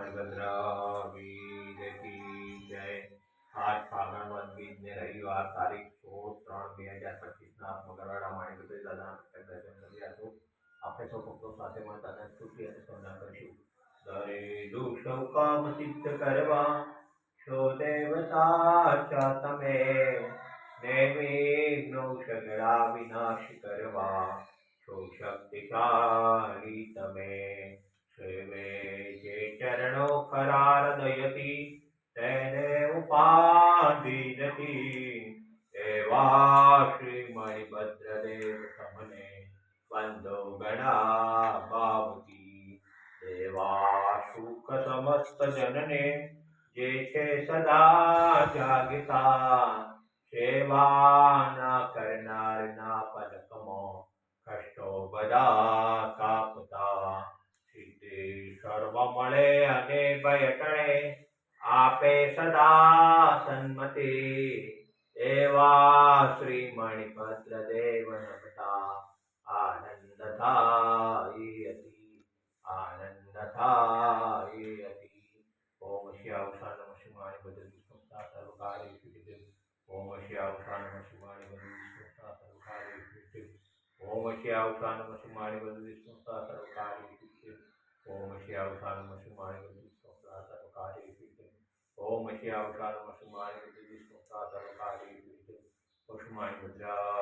પશુમાણભદ્રા વીર કી જય. આજ ફાગણ વદ બીજને રવિવાર તારીખ 16/3/2025 મંગળવારના માણેકપુર દાદાના પ્રત્યક્ષ દર્શન કરી રહ્યા છો. આપણે સૌ ભક્તો સાથે મળતા દાદાની સ્તુતિ અને સ્તવના કરીશું. દરે દુઃખ કામ સિદ્ધ કરવા છો દેવ સાચા તમે, નિર્વિઘ્નો સગળા વિનાશ કરવા છો શક્તિશાળી તમે. સેવે જે ચરણો ખરા હૃદયથી તેને ઉપાધિ નથી, એવા શ્રી મણિભદ્રદેવ તમને વંદો ગણા ભાવથી. દેવા સુખ સમસ્ત જનને જે છે સદા જાગતા, સેવાના કરનારના પલકમાં કષ્ટો બધા કાપતા. સિદ્ધિ સર્વ મળે અને ભય ટળે, આપે સદા સન્મતિ, એવા શ્રી મણિભદ્ર દેવ નમતા આનંદ થાય અતિ, આનંદ થાય અતિ. ઓમ શ્યાવસા નમઃ શિવાય ભદ્ર વિષ્ણુતા સર્વકાર્ય સિદ્ધિ. ઓમ શ્યાવસા નમઃ શિવાય ભદ્ર વિષ્ણુતા સર્વકાર્ય સિદ્ધિ. ઓમ શ્યાવસા નમઃ શિવાય ભદ્ર વિષ્ણુતા સર્વકાર્ય સિદ્ધિ. ઓમ શ્યાવસા નમઃ શિવાય ભદ્ર વિષ્ણુતા સર્વકાર્ય સિદ્ધિ. ઓમ શ્યાવસા નમઃ શિવાય ભદ્ર વિષ્ણુતા સર્વકાર્ય સિદ્ધિ. પશુમાણભદ્રા